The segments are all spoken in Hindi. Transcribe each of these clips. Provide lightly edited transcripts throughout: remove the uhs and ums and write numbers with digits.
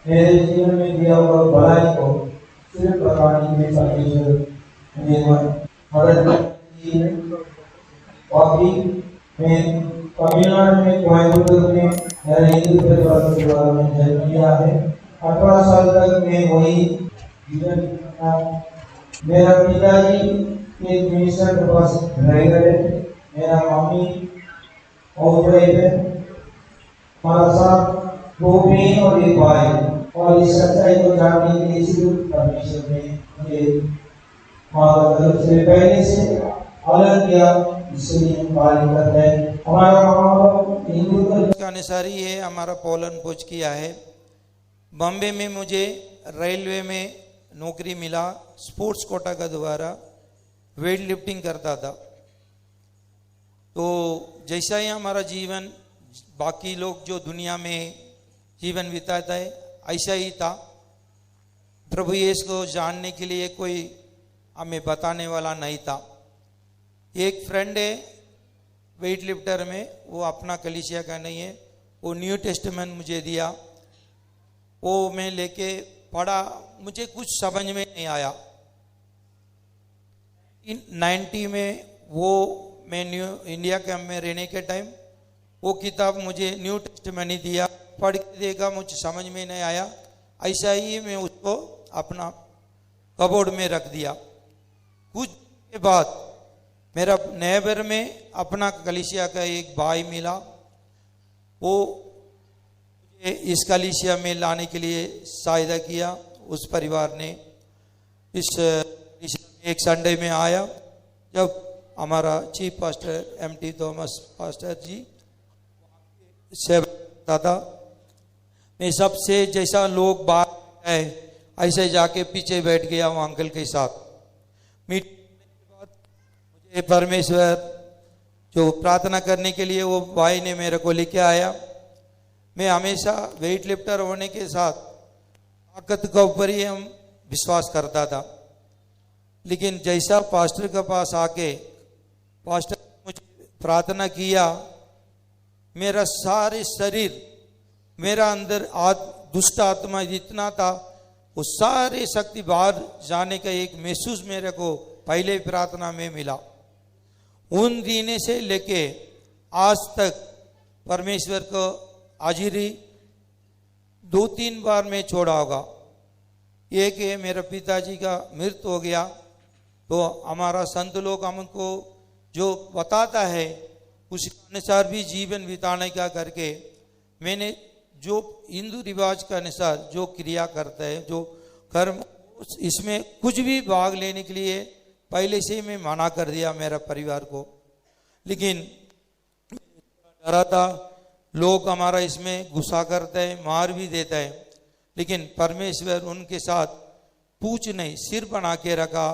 मेरे जीवन में दिया हुआ भलाई को सिर्फ बताने में परमेश्वर मुझे मदद की है। और भी मैं तमिलनाडु में कोयम्बटूर में मेरा हिंदू परिवार के द्वारा में जन्म लिया है। 18 साल तक मैं वही जीवन बिताया। मेरा पिताजी एक मिनिस्टर के पास रह गए। मेरा मम्मी और है हमारा साथ 2 बहन और 1 भाई। और इस सच्चाई को जानने के लिए सिर्फ परमेश्वर ने मुझे मार्गदर्शन से पहले से अलग किया, इसलिए हम कार्य करते हैं। हमारा माँ हिंदू के अनुसार ही है हमारा पोलन खोज किया है। बॉम्बे में मुझे रेलवे में नौकरी मिला, स्पोर्ट्स कोटा का द्वारा वेट लिफ्टिंग करता था। तो जैसा ही हमारा जीवन बाकी लोग जो दुनिया में जीवन बिताता है ऐसा ही था। प्रभु यीशु को जानने के लिए कोई हमें बताने वाला नहीं था। एक फ्रेंड है वेट लिफ्टर में, वो अपना कलीसिया का नहीं है, वो न्यू टेस्टामेंट मुझे दिया। वो मैं लेके पढ़ा, मुझे कुछ समझ में नहीं आया। 90 में वो मैं न्यू इंडिया कैंप में रहने के टाइम वो किताब मुझे न्यू टेस्टामेंट ही दिया। पढ़ के देखा, मुझे समझ में नहीं आया। ऐसा ही मैं उसको अपना कबोर्ड में रख दिया। कुछ के बाद मेरा नेबर में अपना कलीसिया का एक भाई मिला। वो इस कलीसिया में लाने के लिए सहायता किया। उस परिवार ने इस एक संडे में आया जब हमारा chief pastor MT Thomas pastor ji सेवा था। मैं सबसे जैसा लोग बात है ऐसे जाके पीछे बैठ गया हूँ अंकल के साथ। मीटिंग के बाद मुझे परमेश्वर जो प्रार्थना करने के लिए वो भाई ने मेरे को लेके आया। मैं हमेशा वेट लिफ्टर होने के साथ ताकत के ऊपर ही हम विश्वास करता था। लेकिन जैसा पास्टर के पास आके पास्टर मुझे प्रार्थना किया, मेरा सारे शरीर, मेरा अंदर दुष्ट आत्मा जितना था वो सारे शक्ति बाहर जाने का एक महसूस मेरे को पहले प्रार्थना में मिला। उन दिन से लेके आज तक परमेश्वर को हाजिरी 2-3 बार मैं छोड़ा होगा। एक है मेरे पिताजी का मृत्यु हो गया, तो हमारा संत लोग हमको जो बताता है उसके अनुसार भी जीवन बिताने का करके मैंने जो हिंदू रिवाज के अनुसार जो क्रिया करता है, जो कर्म, इसमें कुछ भी भाग लेने के लिए पहले से ही मैं मना कर दिया मेरा परिवार को। लेकिन डरा था, लोग हमारा इसमें गुस्सा करते हैं, मार भी देता है। लेकिन परमेश्वर उनके साथ पूछ नहीं सिर बना के रखा।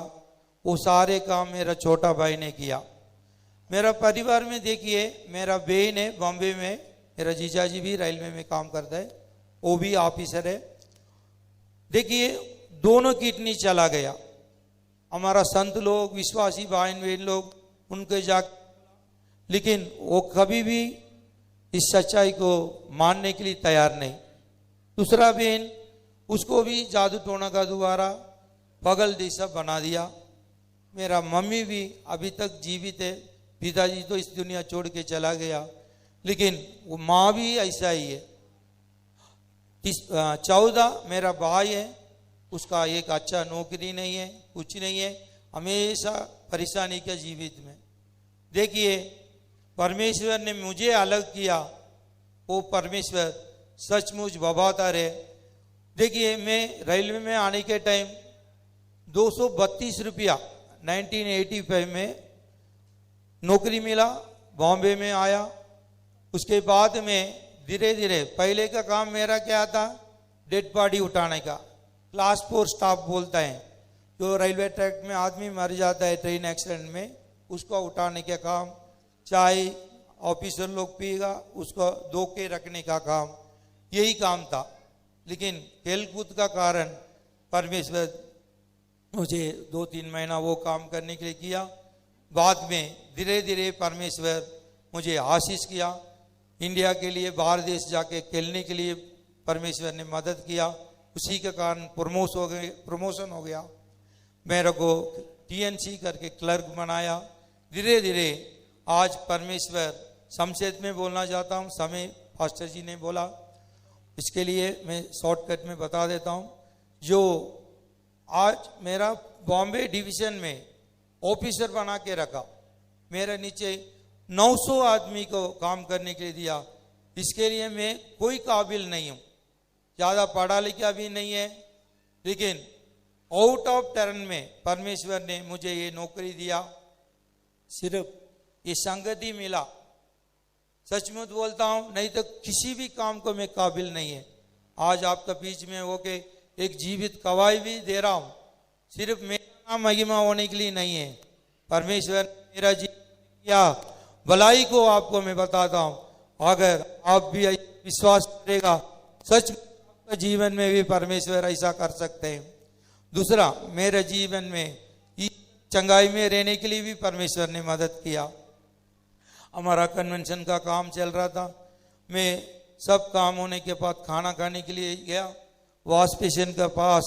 वो सारे काम मेरा छोटा भाई ने किया। मेरा परिवार में देखिए, मेरा बहन है बॉम्बे में, मेरा जीजाजी भी रेलवे में काम करता है, वो भी ऑफिसर है। देखिए दोनों किडनी चला गया। हमारा संत लोग, विश्वासी भाई बहन लोग उनके जा, लेकिन वो कभी भी इस सच्चाई को मानने के लिए तैयार नहीं। दूसरा बहन, उसको भी जादू टोना का द्वारा पागल जैसा बना दिया। मेरा मम्मी भी अभी तक जीवित है, पिताजी तो इस दुनिया छोड़ के चला गया, लेकिन वो माँ भी ऐसा ही है। 14 मेरा भाई है, उसका एक अच्छा नौकरी नहीं है, कुछ नहीं है, हमेशा परेशानी के जीवित में। देखिए परमेश्वर ने मुझे अलग किया, वो परमेश्वर सचमुच वफादार है। देखिए मैं रेलवे में आने के टाइम 232 रुपया 1985 में नौकरी मिला, बॉम्बे में आया। उसके बाद में धीरे धीरे, पहले का काम मेरा क्या था, डेड बॉडी उठाने का, क्लास 4 स्टाफ बोलता है, जो रेलवे ट्रैक में आदमी मर जाता है ट्रेन एक्सीडेंट में, उसको उठाने का काम, चाय ऑफिसर लोग पिएगा उसको धो के रखने का काम, यही काम था। लेकिन खेलकूद का कारण परमेश्वर मुझे 2-3 महीना वो काम करने के लिए किया। बाद में धीरे धीरे परमेश्वर मुझे आशीष किया। इंडिया के लिए बाहर देश जाके खेलने के लिए परमेश्वर ने मदद किया, उसी के कारण प्रमोशन हो गया। मेरे को टीएनसी करके क्लर्क बनाया। धीरे धीरे आज परमेश्वर, संक्षेप में बोलना चाहता हूँ, समय पास्टर जी ने बोला, इसके लिए मैं शॉर्टकट में बता देता हूँ। जो आज मेरा बॉम्बे डिवीजन में ऑफिसर बना के रखा, मेरे नीचे 900 आदमी को काम करने के लिए दिया, इसके लिए मैं कोई काबिल नहीं हूँ, ज़्यादा पढ़ा लिखा भी नहीं है, लेकिन आउट ऑफ टर्न में परमेश्वर ने मुझे ये नौकरी दिया। सिर्फ ये संगति मिला, सचमुच बोलता हूँ, नहीं तो किसी भी काम को मैं काबिल नहीं है। आज आपका बीच में होके एक जीवित गवाही भी दे रहा हूँ, सिर्फ मेरा नाम महिमा होने के लिए नहीं है, परमेश्वर ने मेरा जीवन किया भलाई को आपको मैं बताता हूँ। अगर आप भी विश्वास करेगा, सच आपका जीवन में भी परमेश्वर ऐसा कर सकते हैं। दूसरा, मेरे जीवन में चंगाई में रहने के लिए भी परमेश्वर ने मदद किया। हमारा कन्वेंशन का काम चल रहा था, मैं सब काम होने के बाद खाना खाने के लिए गया, वॉश बेसिन के पास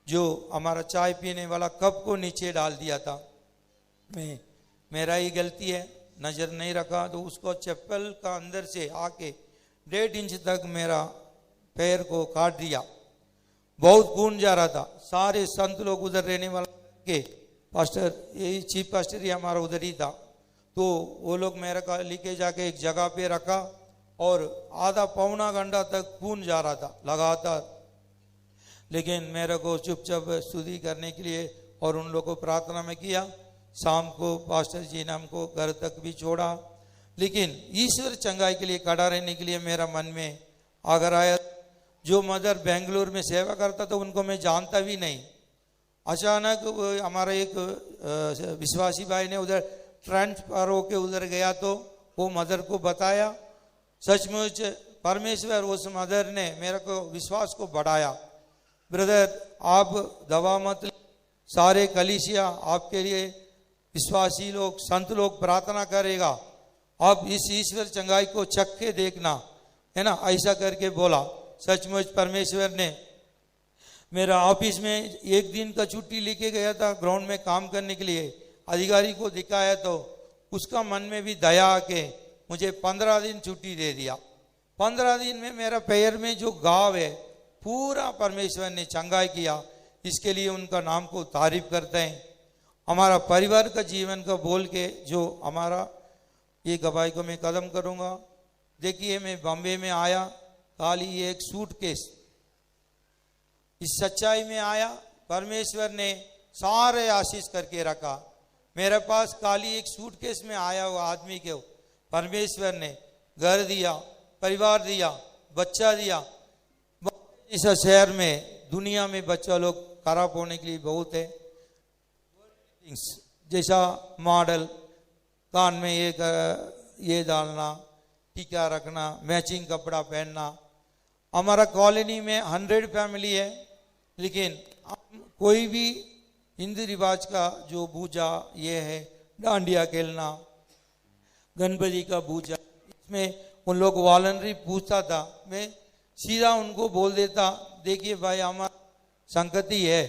जो हमारा चाय पीने वाला कप को नीचे डाल दिया था, मेरा ही गलती है, नज़र नहीं रखा, तो उसको चप्पल का अंदर से आके 1.5 इंच तक मेरा पैर को काट दिया। बहुत खून जा रहा था। सारे संत लोग उधर रहने वाला के पास्टर, यही चीफ पास्टर ही हमारा उधर ही था, तो वो लोग मेरे का लेके जाके एक जगह पे रखा और आधा पौना घंटा तक खून जा रहा था लगातार। लेकिन मेरे को चुपचाप स्तुति करने के लिए और उन लोगों को प्रार्थना में किया। शाम को पास्टर जी ने हमको घर तक भी छोड़ा, लेकिन ईश्वर चंगाई के लिए खड़ा रहने के लिए मेरा मन में आगर आया। जो मदर बेंगलुरु में सेवा करता था उनको मैं जानता भी नहीं, अचानक हमारा एक विश्वासी भाई ने उधर ट्रांसफर होके उधर गया, तो वो मदर को बताया। सचमुच परमेश्वर उस मदर ने मेरे को विश्वास को बढ़ाया। ब्रदर, आप दवा मत, सारे कलीसिया आपके लिए, विश्वासी लोग, संत लोग प्रार्थना करेगा, आप इस ईश्वर चंगाई को चख के देखना, है ना, ऐसा करके बोला। सचमुच परमेश्वर ने मेरा ऑफिस में एक दिन का छुट्टी लेके गया था ग्राउंड में काम करने के लिए, अधिकारी को दिखाया तो उसका मन में भी दया आके मुझे 15 दिन छुट्टी दे दिया। 15 दिन में मेरा पैर में जो घाव है पूरा परमेश्वर ने चंगाई किया। इसके लिए उनका नाम को तारीफ करते हैं। हमारा परिवार का जीवन का बोल के जो हमारा ये गवाही को मैं कदम करूँगा। देखिए, मैं बॉम्बे में आया, खाली एक सूटकेस, इस सच्चाई में आया, परमेश्वर ने सारे आशीष करके रखा। मेरे पास खाली एक सूटकेस में आया हुआ आदमी के परमेश्वर ने घर दिया, परिवार दिया, बच्चा दिया। इस शहर में, दुनिया में बच्चा लोग खराब होने के लिए बहुत है, जैसा मॉडल, कान में ये डालना, टीका रखना, मैचिंग कपड़ा पहनना। हमारा कॉलोनी में 100 फैमिली है, लेकिन कोई भी हिंदू रिवाज का जो पूजा ये है, डांडिया खेलना, गणपति का पूजा, इसमें उन लोग वॉलंटरी पूछता था, मैं सीधा उनको बोल देता, देखिए भाई हमारा संगति है,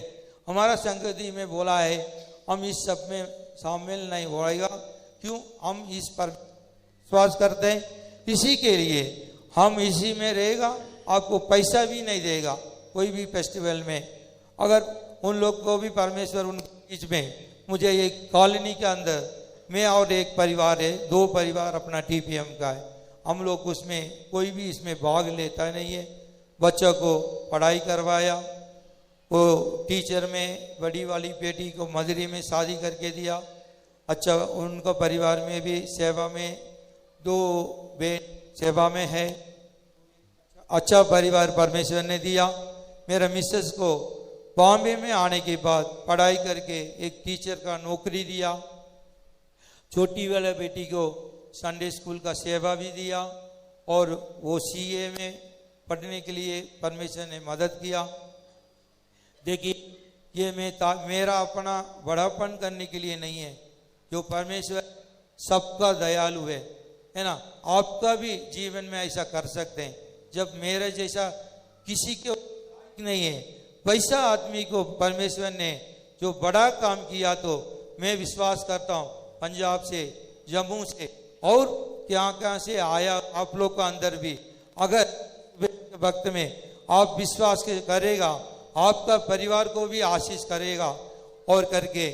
हमारा संगति में बोला है हम इस सब में शामिल नहीं होएगा। क्यों? हम इस पर विश्वास करते हैं, इसी के लिए हम इसी में रहेगा, आपको पैसा भी नहीं देगा कोई भी फेस्टिवल में। अगर उन लोग को भी परमेश्वर उन बीच में, मुझे एक कॉलोनी के अंदर, मैं और एक परिवार है, 2 परिवार अपना टीपीएम का है, हम लोग उसमें कोई भी इसमें भाग लेता नहीं है। बच्चों को पढ़ाई करवाया, वो टीचर में बड़ी वाली बेटी को मदरी में शादी करके दिया। अच्छा, उनका परिवार में भी सेवा में 2 बेट सेवा में है, अच्छा परिवार परमेश्वर ने दिया। मेरा मिसेस को बॉम्बे में आने के बाद पढ़ाई करके एक टीचर का नौकरी दिया। छोटी वाले बेटी को संडे स्कूल का सेवा भी दिया और वो सीए में पढ़ने के लिए परमेश्वर ने मदद किया। देखिए, ये मेरा अपना बड़ापन करने के लिए नहीं है, जो परमेश्वर सबका दयालु है ना। आपका भी जीवन में ऐसा कर सकते हैं। जब मेरे जैसा किसी के नहीं है, वैसा आदमी को परमेश्वर ने जो बड़ा काम किया, तो मैं विश्वास करता हूँ पंजाब से, जम्मू से और क्या से आया आप लोग का अंदर भी, अगर वक्त में आप विश्वास करेगा, आपका परिवार को भी आशीष करेगा और करके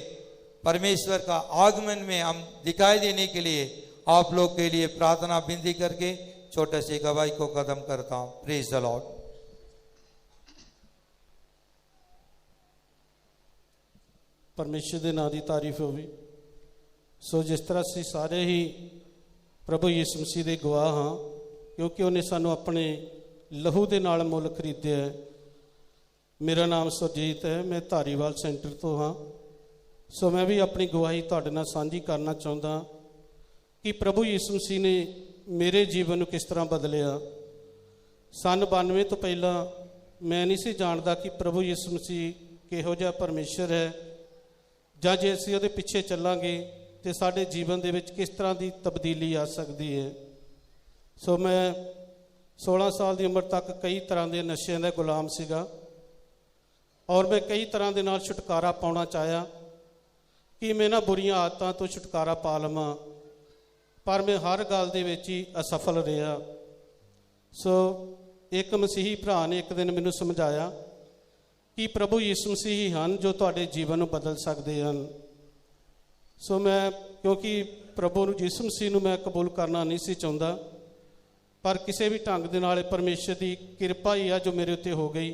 परमेश्वर का आगमन में हम दिखाई देने के लिए आप लोग के लिए प्रार्थना विनती करके छोटे से गवाही को खत्म करता हूँ। Praise the Lord. परमेश्वर के नाम की तारीफ होवे। सो जिस तरह से सारे ही प्रभु यीशु मसीह के गवाह हाँ, क्योंकि उन्हें सानू अपने लहू के नाल मुल खरीदया है। मेरा नाम सुरजीत है, मैं धारीवाल सेंटर तो हाँ। सो मैं भी अपनी गवाही तुहाडे नाल सांझी करना चाहता कि प्रभु यीशु मसीह ने मेरे जीवन को किस तरह बदलिया। सन 92 तो पहला मैं नहीं सी जानता कि प्रभु यीशु मसीह किहो जिहा परमेश्वर है, जां जे असीं उहदे पिछे चलांगे तो साडे जीवन दे विच किस तरह की तब्दीली आ सकती है। सो मैं 16 साल की उम्र तक कई तरह के नशे का गुलाम सीगा और मैं कई तरह के नाल छुटकारा पाना चाहया कि मैं इन्हां बुरियां आदतों तो छुटकारा पा लवां, पर मैं हर गल दे विच ही असफल रहा। सो एक मसीही भरा ने एक दिन मैनूं समझाया कि प्रभु यीशु मसीह ही हैं जो तुहाडे जीवन को बदल सकते हैं। सो मैं क्योंकि प्रभु यीशु मसीह नूं मैं कबूल करना नहीं सी चाहुंदा, पर किसी भी ढंग दे नाल परमेश्वर की किरपा ही आ जो मेरे उत्ते हो गई।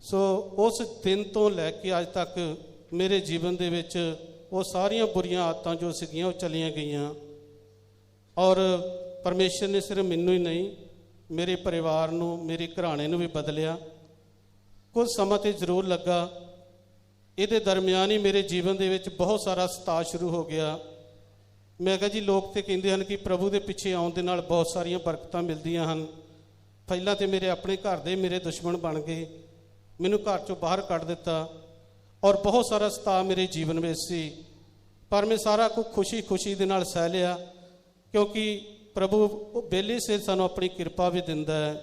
सो उस दिन तो लैके अज तक मेरे जीवन दे विच वो सारियां बुरियां आदतां जो सीगियां वो चलियां गईयां और परमेश्वर ने सिर्फ मैनूं ही नहीं मेरे परिवार नूं, मेरे घराणे नूं भी बदलिया। कुछ समा तो जरूर लगा, ये दरम्यान ही मेरे जीवन दे विच बहुत सारा सता शुरू हो गया। मैं कहा जी लोग तो कहते हैं कि प्रभु के पिछे आउण दे नाल बहुत सारियां बरकतां मिलदियां हन। पहला तो मेरे अपने घर दे मेरे दुश्मन बन गए, मैनूं घर चों बाहर कढ दिता और बहुत सारा सता मेरे जीवन में सी, पर मैं सारा कुछ खुशी खुशी दे नाल सह लिया, क्योंकि प्रभु बेले से सानूं अपनी किरपा भी दिंदा है।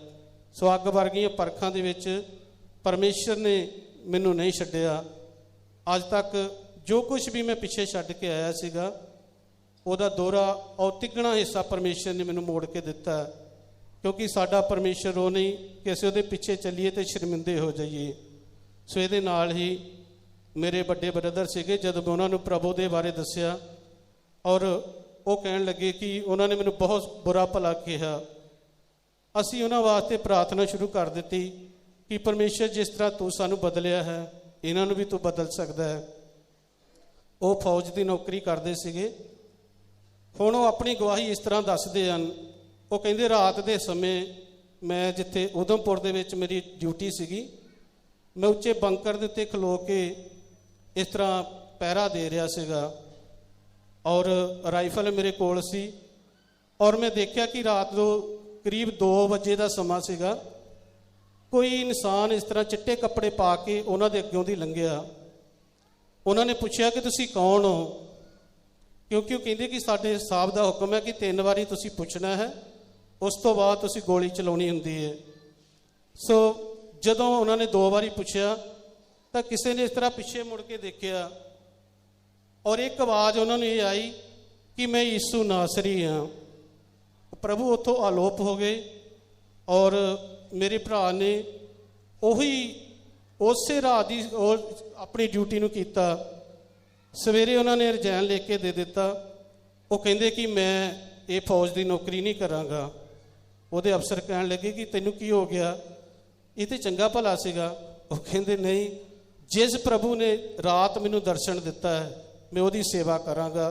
सो अग वर्गियां परखां दे विच परमेश्वर ने मैनूं नहीं छड्डिया। अज तक जो कुछ भी मैं पिछे छड्ड के आया सीगा उहदा दोहरा और तिगना हिस्सा परमेश्वर ने मैनूं मोड़ के दिता, क्योंकि साडा परमेश्वर वो नहीं कि असीं उहदे पिछे चलीए तो शर्मिंदे हो जाइए। सो इहदे नाल ही मेरे बड़े ब्रदर सीगे, जब मैं उन्होंने प्रभु के बारे दस्या और वो कहन लगे कि उन्होंने मैनूं बहुत बुरा भला कहा। असीं उन्हां वास्ते प्रार्थना शुरू कर दी कि परमेश्वर जिस तरह तू सानू बदलिया है इन्हां नूं भी तू बदल सकदा है। वो फौज की नौकरी करते सीगे। हुण वो अपनी गवाही इस तरह दसदे हन, वो कहिंदे रात के समय मैं जिथे उधमपुर दे विच मेरी ड्यूटी सीगी, मैं उच्चे बंकर दे उत्ते खलो के इस तरह पहरा दे रहा सीगा और राइफल मेरे कोल सी और मैं देखा कि रात को करीब 2 बजे का समा सीगा। कोई इंसान इस तरह चिट्टे कपड़े पा के उन्होंने दे अग्गों दी लंघिया। उन्होंने पूछा कि तुसी कौन हो, क्योंकि वो कहते कि साडे साहब का हुक्म है कि 3 बारी तुसी पूछना है, उस तो बाद तुसी गोली चलाउणी हुंदी है। सो जदों उन्होंने 2 बारी पूछा तो किसी ने इस तरह पिछे मुड़ के देखा और एक आवाज़ उन्होंने ये आई कि मैं यीशु नासरी हाँ। प्रभु उतों आलोप हो गए और मेरे भरा ने उही उस रात की अपनी ड्यूटी नूं कीता। सवेरे उन्होंने रिजाइन लेके दे दिता। वो कहते कि मैं ये फौज की नौकरी नहीं कराँगा। उहदे अफसर कहन लगे कि तैनूं की हो गया, ये तो चंगा भला सीगा। वो कहते नहीं, जिस प्रभु ने रात मैनूं दर्शन दिता है मैं उसकी सेवा कराँगा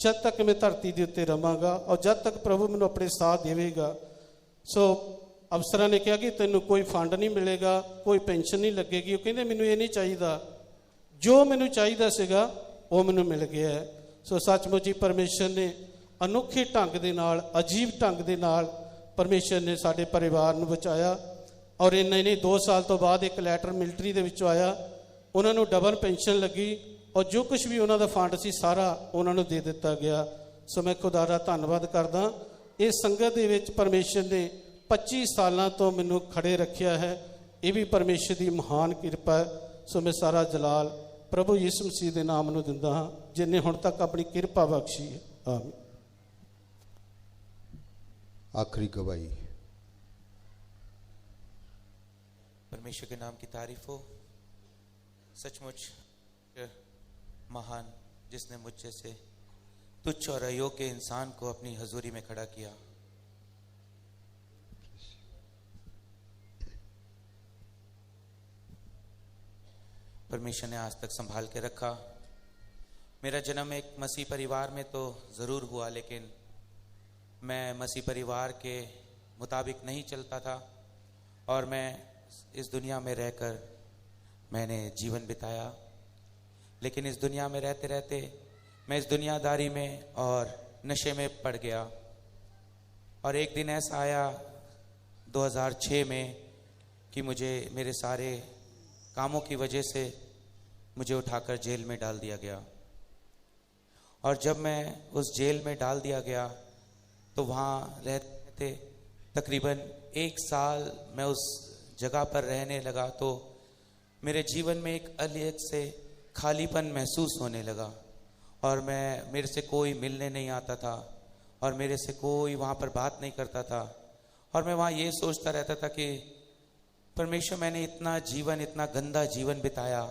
जब तक मैं धरती के उत्ते रहांगा और जब तक प्रभु मैनूं अपने साथ देवेगा। सो अफसर ने कहा कि तैनूं कोई फंड नहीं मिलेगा, कोई पेंशन नहीं लगेगी। वो कहते मैनूं ये नहीं चाहिए, जो मैनूं चाहिए सीगा वो मैनूं मिल गया है। सो सचमुच ही परमेश्वर ने अनोखे ढंग दे नाल, अजीब ढंग दे नाल परमेश्वर ने साडे परिवार नूं बचाया। और इन्ना ही नहीं, 2 साल तो बाद एक लैटर मिलटरी दे विचों आया, उन्होंने डबल पेंशन लगी और जो कुछ भी उन्होंने फंड सी सारा उन्होंने दे दिता गया। सो मैं खुदा दा धन्नवाद करदा। इस संगत दे विच परमेश्वर ने 25 ਸਾਲਾਂ ਤੋਂ ਮੈਨੂੰ ਖੜੇ ਰੱਖਿਆ ਹੈ। ਇਹ ਵੀ ਪਰਮੇਸ਼ਰ ਦੀ ਮਹਾਨ ਕਿਰਪਾ ਹੈ। ਸੋ ਮੈਂ ਸਾਰਾ ਜਲਾਲ ਪ੍ਰਭੂ ਯਿਸੂ ਮਸੀਹ ਦੇ ਨਾਮ ਨੂੰ ਦਿੰਦਾ ਹਾਂ, ਜਿਨੇ ਹੁਣ ਤੱਕ ਆਪਣੀ ਕਿਰਪਾ ਬਖਸ਼ੀ ਹੈ। ਆਮੀਨ। आखिरी गवाही। परमेश्वर के नाम की तारीफ हो। सचमुच महान, जिसने मुझ जैसे तुच्छ और अयोग्य इंसान को अपनी हजूरी में खड़ा किया। परमेश्वर ने आज तक संभाल के रखा। मेरा जन्म एक मसीह परिवार में तो ज़रूर हुआ, लेकिन मैं मसीह परिवार के मुताबिक नहीं चलता था और मैं इस दुनिया में रहकर मैंने जीवन बिताया। लेकिन इस दुनिया में रहते रहते मैं इस दुनियादारी में और नशे में पड़ गया। और एक दिन ऐसा आया 2006 में कि मुझे मेरे सारे कामों की वजह से मुझे उठाकर जेल में डाल दिया गया। और जब मैं उस जेल में डाल दिया गया तो वहाँ रहते तकरीबन 1 साल मैं उस जगह पर रहने लगा, तो मेरे जीवन में एक अलग से खालीपन महसूस होने लगा। और मेरे से कोई मिलने नहीं आता था और मेरे से कोई वहाँ पर बात नहीं करता था। और मैं वहाँ ये सोचता रहता था कि परमेश्वर, मैंने इतना गंदा जीवन बिताया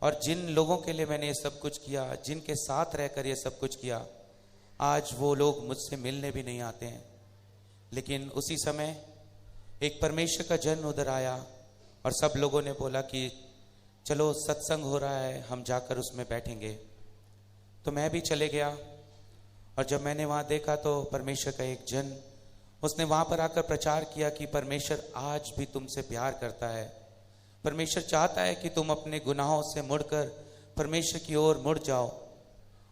और जिन लोगों के लिए मैंने ये सब कुछ किया, जिनके साथ रहकर ये सब कुछ किया, आज वो लोग मुझसे मिलने भी नहीं आते हैं। लेकिन उसी समय एक परमेश्वर का जन उधर आया और सब लोगों ने बोला कि चलो सत्संग हो रहा है, हम जाकर उसमें बैठेंगे। तो मैं भी चले गया और जब मैंने वहाँ देखा तो परमेश्वर का एक जन, उसने वहाँ पर आकर प्रचार किया कि परमेश्वर आज भी तुमसे प्यार करता है। परमेश्वर चाहता है कि तुम अपने गुनाहों से मुड़कर परमेश्वर की ओर मुड़ जाओ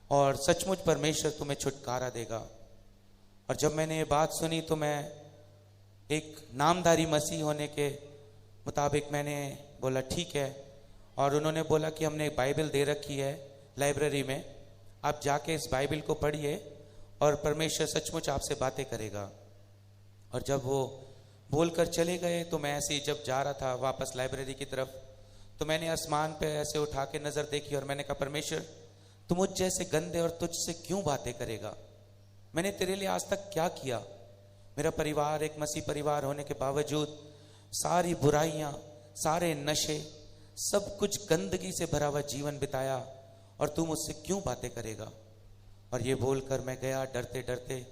और सचमुच परमेश्वर तुम्हें छुटकारा देगा। और जब मैंने ये बात सुनी तो मैं एक नामधारी मसीह होने के मुताबिक मैंने बोला ठीक है। और उन्होंने बोला कि हमने एक बाइबल दे रखी है लाइब्रेरी में, आप जाके इस बाइबल को पढ़िए और परमेश्वर सचमुच आपसे बातें करेगा। और जब वो बोलकर चले गए तो मैं ऐसे ही जब जा रहा था वापस लाइब्रेरी की तरफ, तो मैंने आसमान पे ऐसे उठा के नज़र देखी और मैंने कहा, परमेश्वर तू मुझ जैसे गंदे और तुझसे क्यों बातें करेगा? मैंने तेरे लिए आज तक क्या किया? मेरा परिवार एक मसीह परिवार होने के बावजूद सारी बुराइयां, सारे नशे, सब कुछ गंदगी से भरा हुआ जीवन बिताया और तू मुझसे क्यों बातें करेगा? और ये बोलकर मैं गया डरते डरते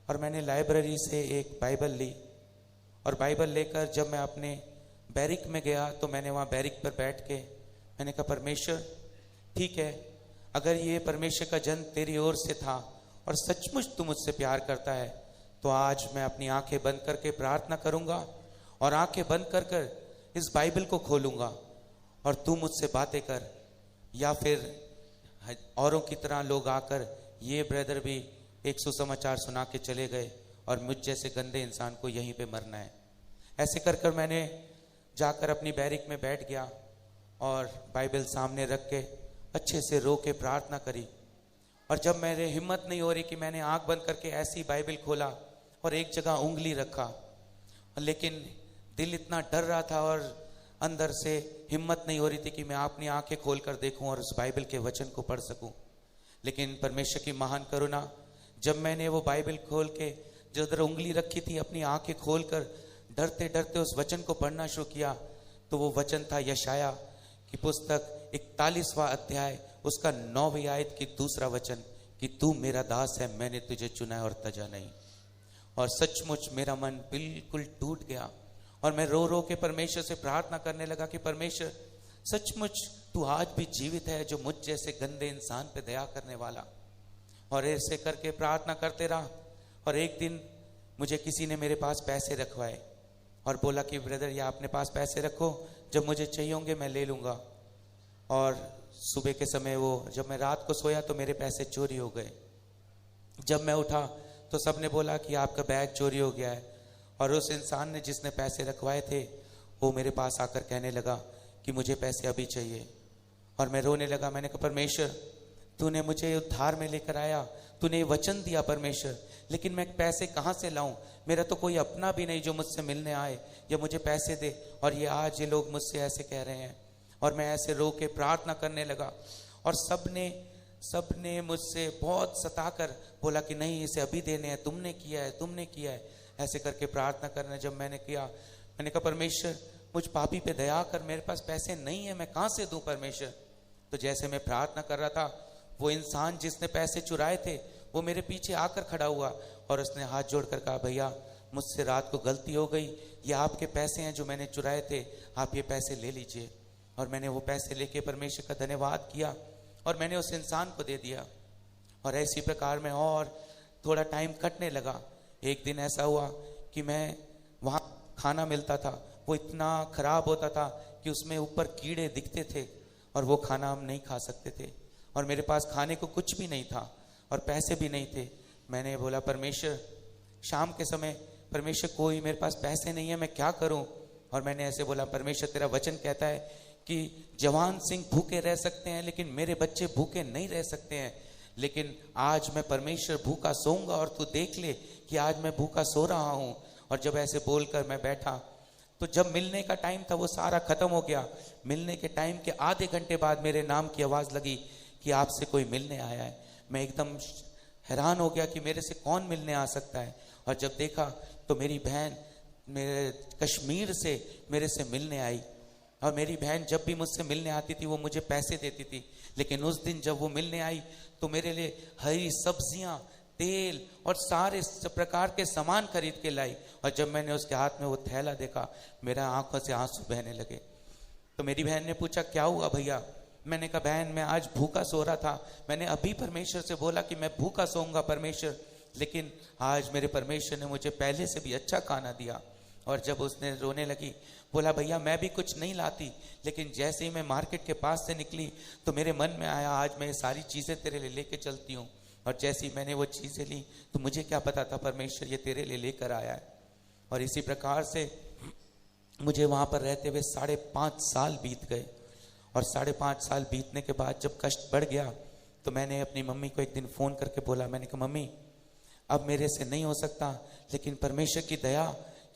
और मैंने लाइब्रेरी से एक बाइबल ली। और बाइबल लेकर जब मैं अपने बैरिक में गया तो मैंने वहाँ बैरिक पर बैठ के मैंने कहा, परमेश्वर ठीक है, अगर ये परमेश्वर का जन तेरी ओर से था और सचमुच तू मुझसे प्यार करता है तो आज मैं अपनी आंखें बंद करके प्रार्थना करूँगा और आंखें बंद कर कर इस बाइबल को खोलूँगा और तू मुझसे बातें कर। या फिर औरों की तरह लोग आकर ये ब्रदर भी एक सुसमाचार सुना के चले गए और मुझ जैसे गंदे इंसान को यहीं पे मरना है। ऐसे कर कर मैंने जाकर अपनी बैरिक में बैठ गया और बाइबल सामने रख के अच्छे से रो के प्रार्थना करी। और जब मेरे हिम्मत नहीं हो रही कि मैंने आंख बंद करके ऐसी बाइबल खोला और एक जगह उंगली रखा, लेकिन दिल इतना डर रहा था और अंदर से हिम्मत नहीं हो रही थी कि मैं अपनी आंखें खोल कर देखूं और उस बाइबल के वचन को पढ़ सकूं। लेकिन परमेश्वर की महान करुणा, जब मैंने वो बाइबल खोल के जिधर उंगली रखी थी अपनी आंखें खोल कर डरते डरते उस वचन को पढ़ना शुरू किया तो वो वचन था यशाया की पुस्तक 41वां अध्याय उसका 9वीं आयत की दूसरा वचन कि तू मेरा दास है, मैंने तुझे चुना है और तजा नहीं। और सचमुच मेरा मन बिल्कुल टूट गया और मैं रो रो के परमेश्वर से प्रार्थना करने लगा कि परमेश्वर सचमुच तू आज भी जीवित है, जो मुझ जैसे गंदे इंसान पे दया करने वाला। और ऐसे करके प्रार्थना करते रहा। और एक दिन मुझे किसी ने मेरे पास पैसे रखवाए और बोला कि ब्रदर ये अपने पास पैसे रखो, जब मुझे चाहिए होंगे मैं ले लूँगा। और सुबह के समय वो जब मैं रात को सोया तो मेरे पैसे चोरी हो गए। जब मैं उठा तो सबने बोला कि आपका बैग चोरी हो गया है। और उस इंसान ने जिसने पैसे रखवाए थे वो मेरे पास आकर कहने लगा कि मुझे पैसे अभी चाहिए। और मैं रोने लगा। मैंने कहा परमेश्वर तूने मुझे उद्धार में लेकर आया, तूने वचन दिया परमेश्वर, लेकिन मैं पैसे कहाँ से लाऊं? मेरा तो कोई अपना भी नहीं जो मुझसे मिलने आए या मुझे पैसे दे। और ये आज ये लोग मुझसे ऐसे कह रहे हैं। और मैं ऐसे रो के प्रार्थना करने लगा और सबने मुझसे बहुत सताकर बोला कि नहीं, इसे अभी देने हैं, तुमने किया है। ऐसे करके प्रार्थना करने जब मैंने किया, मैंने कहा परमेश्वर मुझ पापी पे दया कर, मेरे पास पैसे नहीं है, मैं कहाँ से दूं परमेश्वर? तो जैसे मैं प्रार्थना कर रहा था, वो इंसान जिसने पैसे चुराए थे वो मेरे पीछे आकर खड़ा हुआ और उसने हाथ जोड़कर कहा, भैया मुझसे रात को गलती हो गई, ये आपके पैसे हैं जो मैंने चुराए थे, आप ये पैसे ले लीजिए। और मैंने वो पैसे लेके परमेश्वर का धन्यवाद किया और मैंने उस इंसान को दे दिया। और ऐसी प्रकार में और थोड़ा टाइम कटने लगा। एक दिन ऐसा हुआ कि मैं वहाँ खाना मिलता था, वो इतना खराब होता था कि उसमें ऊपर कीड़े दिखते थे और वो खाना हम नहीं खा सकते थे। और मेरे पास खाने को कुछ भी नहीं था और पैसे भी नहीं थे। मैंने बोला परमेश्वर, शाम के समय, परमेश्वर कोई मेरे पास पैसे नहीं है, मैं क्या करूं? और मैंने ऐसे बोला, परमेश्वर तेरा वचन कहता है कि जवान सिंह भूखे रह सकते हैं लेकिन मेरे बच्चे भूखे नहीं रह सकते हैं। लेकिन आज मैं परमेश्वर भूखा सोऊंगा और तू देख ले कि आज मैं भूखा सो रहा हूं। और जब ऐसे बोलकर मैं बैठा तो जब मिलने का टाइम था वो सारा खत्म हो गया। मिलने के टाइम के आधे घंटे बाद मेरे नाम की आवाज लगी कि आपसे कोई मिलने आया है। मैं एकदम हैरान हो गया कि मेरे से कौन मिलने आ सकता है। और जब देखा तो मेरी बहन मेरे कश्मीर से मेरे से मिलने आई। और मेरी बहन जब भी मुझसे मिलने आती थी वो मुझे पैसे देती थी, लेकिन उस दिन जब वो मिलने आई तो मेरे लिए हरी सब्जियां, तेल और सारे प्रकार के सामान खरीद के लाई। और जब मैंने उसके हाथ में वो थैला देखा, मेरा आंखों से आंसू बहने लगे। तो मेरी बहन ने पूछा, क्या हुआ भैया? मैंने कहा, बहन मैं आज भूखा सो रहा था, मैंने अभी परमेश्वर से बोला कि मैं भूखा सोऊंगा परमेश्वर, लेकिन आज मेरे परमेश्वर ने मुझे पहले से भी अच्छा खाना दिया। और जब उसने रोने लगी, बोला भैया मैं भी कुछ नहीं लाती, लेकिन जैसे ही मैं मार्केट के पास से निकली तो मेरे मन में आया आज मैं ये सारी चीज़ें तेरे लिए लेके चलती हूँ। और जैसे ही मैंने वो चीज़ें ली तो मुझे क्या पता था परमेश्वर ये तेरे लिए लेकर आया है। और इसी प्रकार से मुझे वहाँ पर रहते हुए 5.5 साल बीत गए। और 5.5 साल बीतने के बाद जब कष्ट बढ़ गया तो मैंने अपनी मम्मी को एक दिन फ़ोन करके बोला, मैंने कहा मम्मी अब मेरे से नहीं हो सकता, लेकिन परमेश्वर की दया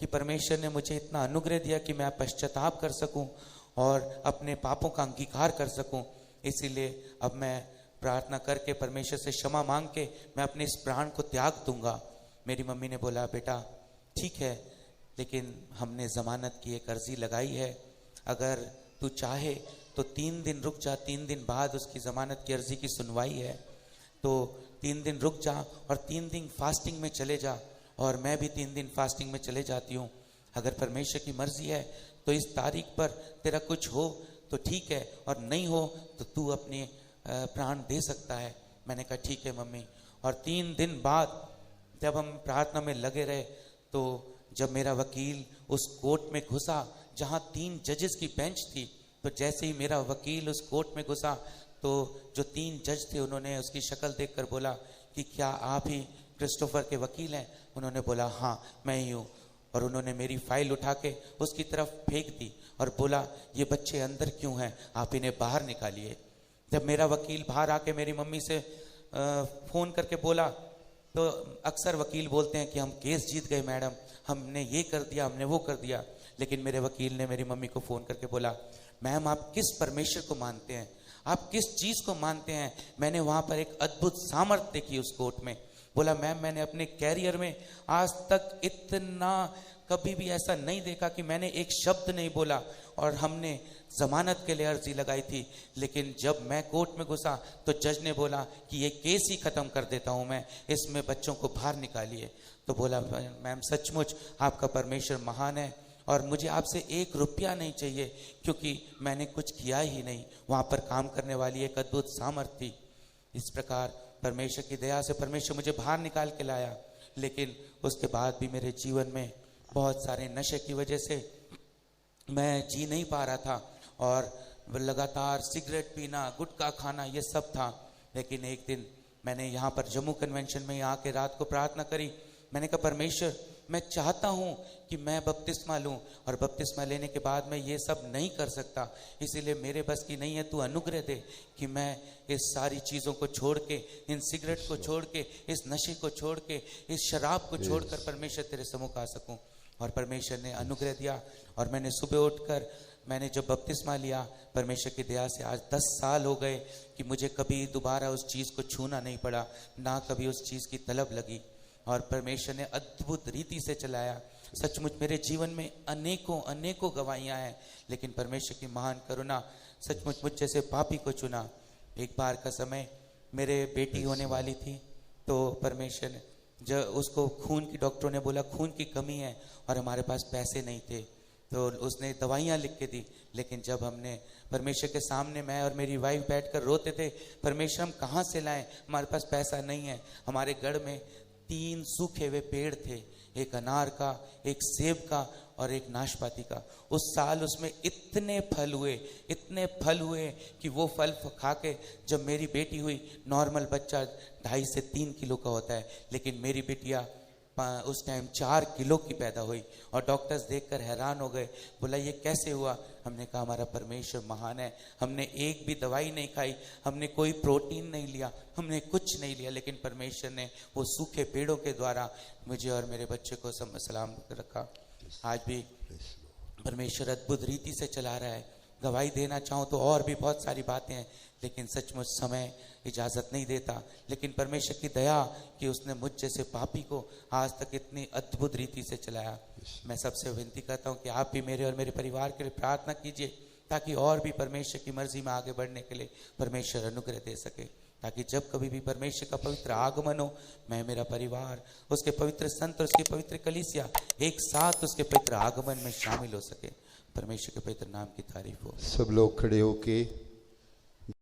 कि परमेश्वर ने मुझे इतना अनुग्रह दिया कि मैं पश्चाताप कर सकूं और अपने पापों का अंगीकार कर सकूं, इसीलिए अब मैं प्रार्थना करके परमेश्वर से क्षमा मांग के मैं अपने इस प्राण को त्याग दूंगा। मेरी मम्मी ने बोला, बेटा ठीक है, लेकिन हमने जमानत की एक अर्जी लगाई है, अगर तू चाहे तो 3 दिन रुक जा, 3 दिन बाद उसकी जमानत की अर्जी की सुनवाई है, तो 3 दिन रुक जा और 3 दिन फास्टिंग में चले जा। और मैं भी 3 दिन फास्टिंग में चले जाती हूँ। अगर परमेश्वर की मर्जी है तो इस तारीख पर तेरा कुछ हो तो ठीक है, और नहीं हो तो तू अपने प्राण दे सकता है। मैंने कहा ठीक है मम्मी। और 3 दिन बाद जब हम प्रार्थना में लगे रहे तो जब मेरा वकील उस कोर्ट में घुसा जहाँ 3 जजेस की बेंच थी, तो जैसे ही मेरा वकील उस कोर्ट में घुसा तो जो 3 जज थे उन्होंने उसकी शक्ल देखकर बोला कि क्या आप ही क्रिस्टोफर के वकील हैं? उन्होंने बोला हाँ मैं ही हूँ। और उन्होंने मेरी फाइल उठा के उसकी तरफ फेंक दी और बोला, ये बच्चे अंदर क्यों हैं, आप इन्हें बाहर निकालिए। जब मेरा वकील बाहर आके मेरी मम्मी से फ़ोन करके बोला, तो अक्सर वकील बोलते हैं कि हम केस जीत गए मैडम, हमने ये कर दिया, हमने वो कर दिया। लेकिन मेरे वकील ने मेरी मम्मी को फ़ोन करके बोला, मैम आप किस परमेश्वर को मानते हैं, आप किस चीज़ को मानते हैं? मैंने वहाँ पर एक अद्भुत सामर्थ्य देखी उस कोर्ट में। बोला मैम मैंने अपने कैरियर में आज तक इतना कभी भी ऐसा नहीं देखा कि मैंने एक शब्द नहीं बोला। और हमने जमानत के लिए अर्जी लगाई थी, लेकिन जब मैं कोर्ट में घुसा तो जज ने बोला कि ये केस ही ख़त्म कर देता हूँ मैं, इसमें बच्चों को बाहर निकालिए। तो बोला मैम सचमुच आपका परमेश्वर महान है और मुझे आपसे 1 रुपया नहीं चाहिए, क्योंकि मैंने कुछ किया ही नहीं। वहाँ पर काम करने वाली एक अद्भुत सामर्थ्य थी। इस प्रकार परमेश्वर की दया से परमेश्वर मुझे बाहर निकाल के लाया। लेकिन उसके बाद भी मेरे जीवन में बहुत सारे नशे की वजह से मैं जी नहीं पा रहा था और लगातार सिगरेट पीना, गुटखा खाना, ये सब था। लेकिन एक दिन मैंने यहाँ पर जम्मू कन्वेंशन में यहाँ के रात को प्रार्थना करी। मैंने कहा परमेश्वर मैं चाहता हूं कि मैं बपतिस्मा लूं, और बपतिस्मा लेने के बाद मैं ये सब नहीं कर सकता, इसीलिए मेरे बस की नहीं है, तू अनुग्रह दे कि मैं इस सारी चीज़ों को छोड़ के, इन सिगरेट को छोड़ के, इस नशे को छोड़ के, इस शराब को छोड़कर परमेश्वर तेरे सम्मुख आ सकूं। और परमेश्वर ने अनुग्रह दिया, और मैंने सुबह उठकर मैंने जब बपतिस्मा लिया, परमेश्वर की दया से आज 10 साल हो गए कि मुझे कभी दोबारा उस चीज़ को छूना नहीं पड़ा, ना कभी उस चीज़ की तलब लगी, और परमेश्वर ने अद्भुत रीति से चलाया। सचमुच मेरे जीवन में अनेकों अनेकों गवाहियाँ हैं, लेकिन परमेश्वर की महान करुणा सचमुच मुझ जैसे पापी को चुना। एक बार का समय मेरे बेटी होने वाली थी, तो परमेश्वर ने जब उसको खून की, डॉक्टरों ने बोला खून की कमी है, और हमारे पास पैसे नहीं थे, तो उसने दवाइयाँ लिख के दी। लेकिन जब हमने परमेश्वर के सामने, मैं और मेरी वाइफ बैठकर रोते थे, परमेश्वर हम कहाँ से लाएं, हमारे पास पैसा नहीं है। हमारे गढ़ में 3 सूखे हुए पेड़ थे, एक अनार का, एक सेब का और एक नाशपाती का। उस साल उसमें इतने फल हुए कि वो फल खा के जब मेरी बेटी हुई, नॉर्मल बच्चा 2.5 से 3 किलो का होता है, लेकिन मेरी बिटिया उस टाइम 4 किलो की पैदा हुई, और डॉक्टर्स देखकर हैरान हो गए। बोला ये कैसे हुआ? हमने कहा हमारा परमेश्वर महान है। हमने एक भी दवाई नहीं खाई, हमने कोई प्रोटीन नहीं लिया, हमने कुछ नहीं लिया, लेकिन परमेश्वर ने वो सूखे पेड़ों के द्वारा मुझे और मेरे बच्चे को सलाम रखा। आज भी परमेश्वर अद्भुत रीति से चला रहा है। गवाही देना चाहूँ तो और भी बहुत सारी बातें हैं, लेकिन सचमुच समय इजाज़त नहीं देता। लेकिन परमेश्वर की दया कि उसने मुझ जैसे पापी को आज तक इतनी अद्भुत रीति से चलाया। मैं सबसे विनती करता हूँ कि आप भी मेरे और मेरे परिवार के लिए प्रार्थना कीजिए, ताकि और भी परमेश्वर की मर्जी में आगे बढ़ने के लिए परमेश्वर अनुग्रह दे सके, ताकि जब कभी भी परमेश्वर का पवित्र आगमन हो, मैं, मेरा परिवार, उसके पवित्र संत और उसकी पवित्र कलीसिया एक साथ उसके पवित्र आगमन में शामिल हो सके। परमेश्वर के पवित्र नाम की तारीफ हो। सब लोग खड़े होके